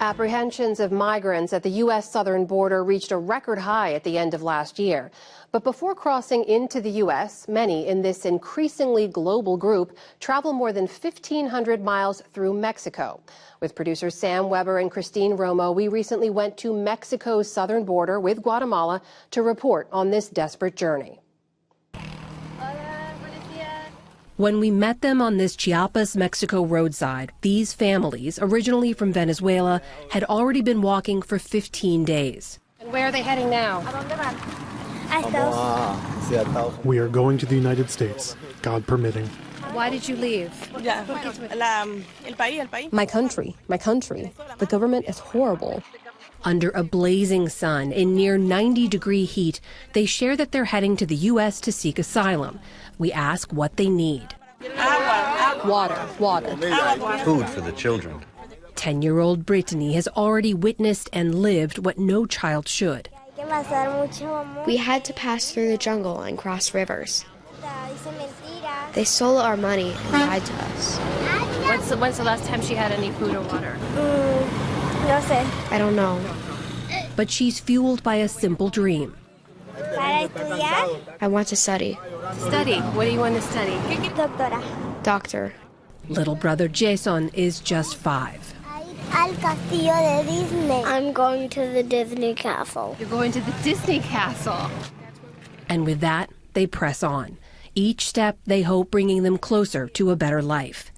Apprehensions of migrants at the U.S. southern border reached a record high at the end of last year. But before crossing into the U.S., many in this increasingly global group travel more than 1,500 miles through Mexico. With producers Sam Weber and Christine Romo, we recently went to Mexico's southern border with Guatemala to report on this desperate journey. When we met them on this Chiapas, Mexico roadside, these families, originally from Venezuela, had already been walking for 15 days. And where are they heading now? We are going to the United States, God permitting. Why did you leave? My country. The government is horrible. Under a blazing sun, in near 90-degree heat, they share that they're heading to the U.S. to seek asylum. We ask what they need. Water. Food for the children. 10-year-old Brittany has already witnessed and lived what no child should. We had to pass through the jungle and cross rivers. They stole our money and lied to us. When's the last time she had any food or water? I don't know. But she's fueled by a simple dream. I want to study. Study? What do you want to study? Doctor. Little brother Jason is just 5. I'm going to the Disney Castle. You're going to the Disney Castle. And with that, they press on. Each step, they hope, bringing them closer to a better life.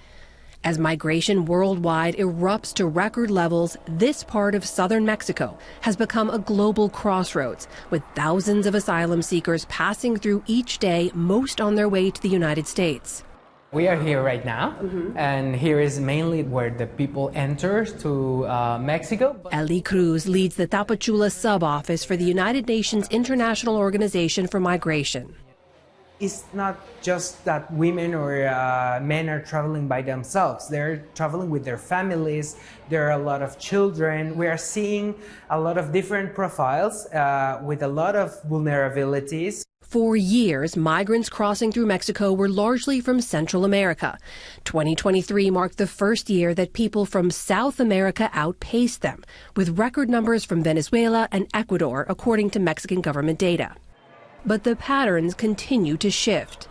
As migration worldwide erupts to record levels, this part of southern Mexico has become a global crossroads, with thousands of asylum seekers passing through each day, most on their way to the United States. We are here right now, and here is mainly where the people enter to Mexico. Eli Cruz leads the Tapachula sub-office for the United Nations International Organization for Migration. It's not just that women or men are traveling by themselves. They're traveling with their families. There are a lot of children. We are seeing a lot of different profiles with a lot of vulnerabilities. For years, migrants crossing through Mexico were largely from Central America. 2023 marked the first year that people from South America outpaced them, with record numbers from Venezuela and Ecuador, according to Mexican government data. But the patterns continue to shift.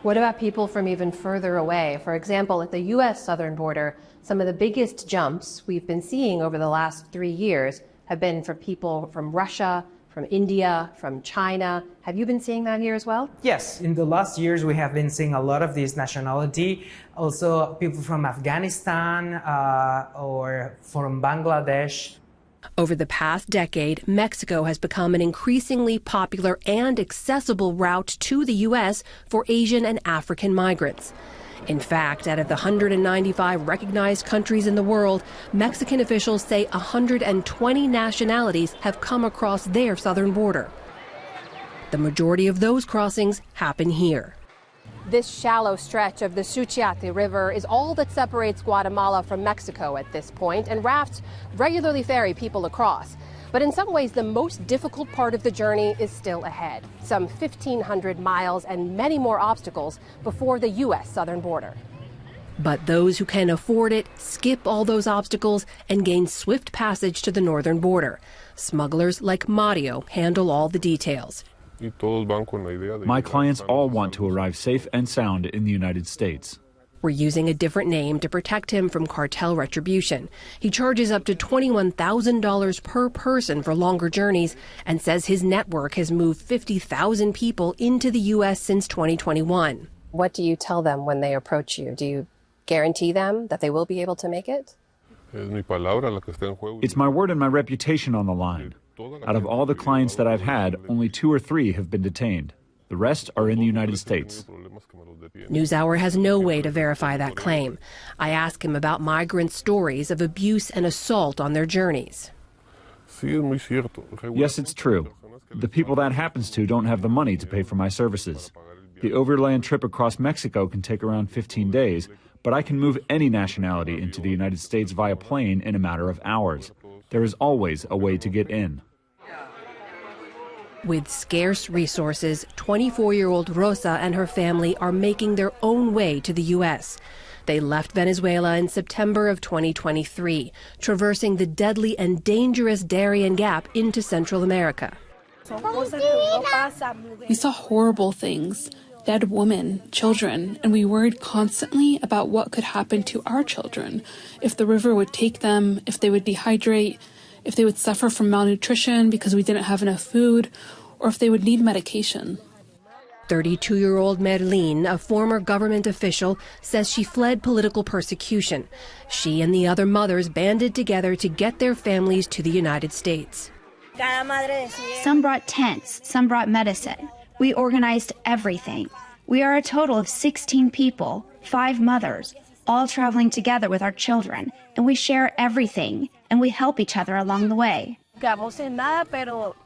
What about people from even further away? For example, at the U.S. southern border, some of the biggest jumps we've been seeing over the last 3 years have been for people from Russia, from India, from China. Have you been seeing that here as well? Yes, in the last years we have been seeing a lot of this nationality. Also people from Afghanistan or from Bangladesh. Over the past decade, Mexico has become an increasingly popular and accessible route to the U.S. for Asian and African migrants. In fact, out of the 195 recognized countries in the world, Mexican officials say 120 nationalities have come across their southern border. The majority of those crossings happen here. This shallow stretch of the Suchiate River is all that separates Guatemala from Mexico at this point, and rafts regularly ferry people across. But in some ways, the most difficult part of the journey is still ahead. Some 1,500 miles and many more obstacles before the U.S. southern border. But those who can afford it skip all those obstacles and gain swift passage to the northern border. Smugglers like Mario handle all the details. My clients all want to arrive safe and sound in the United States. We're using a different name to protect him from cartel retribution. He charges up to $21,000 per person for longer journeys and says his network has moved 50,000 people into the U.S. since 2021. What do you tell them when they approach you? Do you guarantee them that they will be able to make it? It's my word and my reputation on the line. Out of all the clients that I've had, only 2 or 3 have been detained. The rest are in the United States. NewsHour has no way to verify that claim. I ask him about migrant stories of abuse and assault on their journeys. Yes, it's true. The people that happens to don't have the money to pay for my services. The overland trip across Mexico can take around 15 days, but I can move any nationality into the United States via plane in a matter of hours. There is always a way to get in. With scarce resources, 24-year-old Rosa and her family are making their own way to the U.S. They left Venezuela in September of 2023, traversing the deadly and dangerous Darien Gap into Central America. We saw horrible things, dead women, children, and we worried constantly about what could happen to our children, if the river would take them, if they would dehydrate, if they would suffer from malnutrition because we didn't have enough food, or if they would need medication. 32-year-old Merlin, a former government official, says she fled political persecution. She and the other mothers banded together to get their families to the United States. Some brought tents, some brought medicine. We organized everything. We are a total of 16 people, 5 mothers, all traveling together with our children, and we share everything, and we help each other along the way.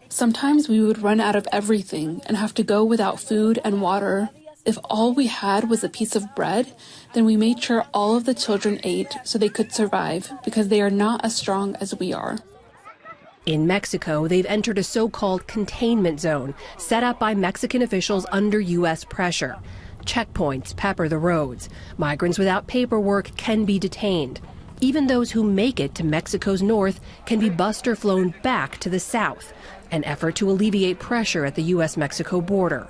Sometimes we would run out of everything and have to go without food and water. If all we had was a piece of bread, then we made sure all of the children ate so they could survive, because they are not as strong as we are. In Mexico, they've entered a so-called containment zone set up by Mexican officials under U.S. pressure. Checkpoints pepper the roads. Migrants without paperwork can be detained. Even those who make it to Mexico's north can be bused or flown back to the south, an effort to alleviate pressure at the U.S.-Mexico border.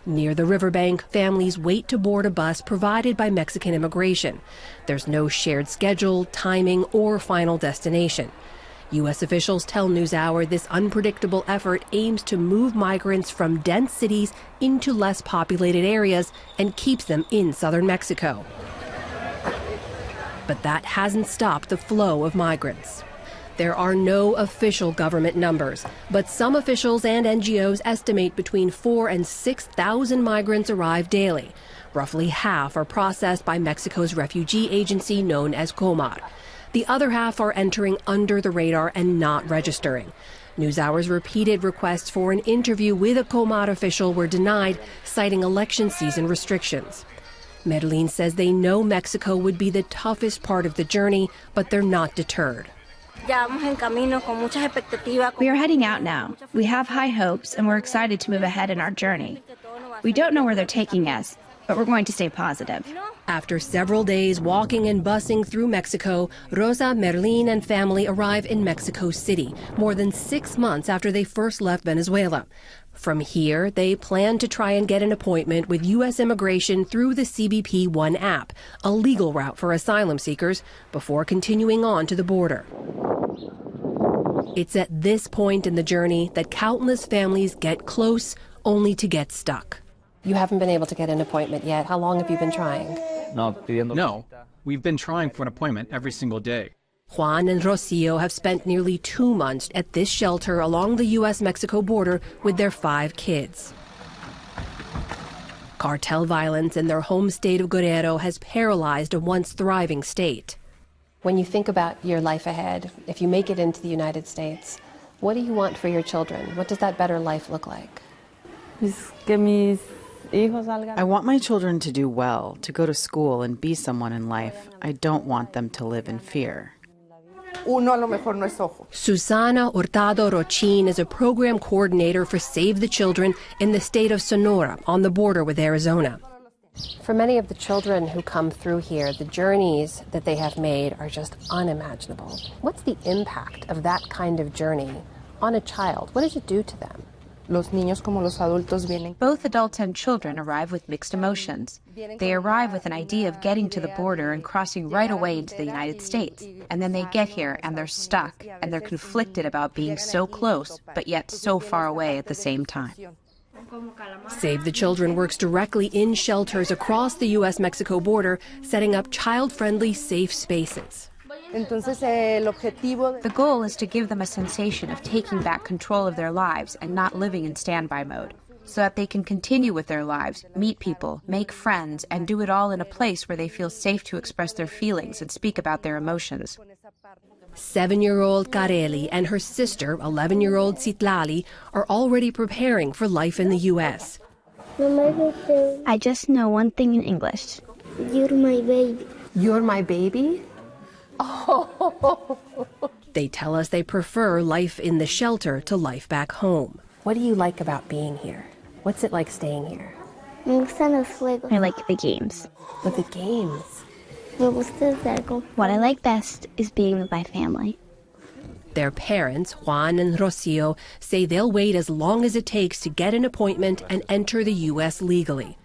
Near the riverbank, families wait to board a bus provided by Mexican immigration. There's no shared schedule, timing, or final destination. U.S. officials tell NewsHour this unpredictable effort aims to move migrants from dense cities into less populated areas and keeps them in southern Mexico. But that hasn't stopped the flow of migrants. There are no official government numbers, but some officials and NGOs estimate between 4,000 and 6,000 migrants arrive daily. Roughly half are processed by Mexico's refugee agency known as Comar. The other half are entering under the radar and not registering. NewsHour's repeated requests for an interview with a Comar official were denied, citing election season restrictions. Merlin says they know Mexico would be the toughest part of the journey, but they're not deterred. We are heading out now. We have high hopes, and we're excited to move ahead in our journey. We don't know where they're taking us, but we're going to stay positive. After several days walking and busing through Mexico, Rosa, Merlin, and family arrive in Mexico City, more than 6 months after they first left Venezuela. From here, they plan to try and get an appointment with U.S. immigration through the CBP One app, a legal route for asylum seekers, before continuing on to the border. It's at this point in the journey that countless families get close, only to get stuck. You haven't been able to get an appointment yet. How long have you been trying? No, we've been trying for an appointment every single day. Juan and Rocio have spent nearly 2 months at this shelter along the U.S.-Mexico border with their 5 kids. Cartel violence in their home state of Guerrero has paralyzed a once thriving state. When you think about your life ahead, if you make it into the United States, what do you want for your children? What does that better life look like? I want my children to do well, to go to school and be someone in life. I don't want them to live in fear. Susana Hurtado Rochin is a program coordinator for Save the Children in the state of Sonora on the border with Arizona. For many of the children who come through here, the journeys that they have made are just unimaginable. What's the impact of that kind of journey on a child? What does it do to them? Both adults and children arrive with mixed emotions. They arrive with an idea of getting to the border and crossing right away into the United States. And then they get here and they're stuck and they're conflicted about being so close, but yet so far away at the same time. Save the Children works directly in shelters across the U.S.-Mexico border, setting up child-friendly, safe spaces. The goal is to give them a sensation of taking back control of their lives and not living in standby mode, so that they can continue with their lives, meet people, make friends, and do it all in a place where they feel safe to express their feelings and speak about their emotions. 7-year-old Kareli and her sister, 11-year-old Citlali, are already preparing for life in the U.S. I just know one thing in English. You're my baby. You're my baby? Oh. They tell us they prefer life in the shelter to life back home. What do you like about being here? What's it like staying here? I like the games. But the games? What I like best is being with my family. Their parents, Juan and Rocio, say they'll wait as long as it takes to get an appointment and enter the U.S. legally.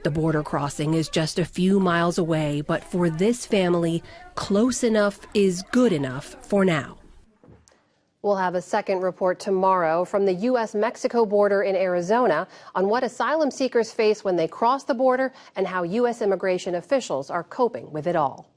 The border crossing is just a few miles away, but for this family, close enough is good enough for now. We'll have a second report tomorrow from the U.S.-Mexico border in Arizona on what asylum seekers face when they cross the border and how U.S. immigration officials are coping with it all.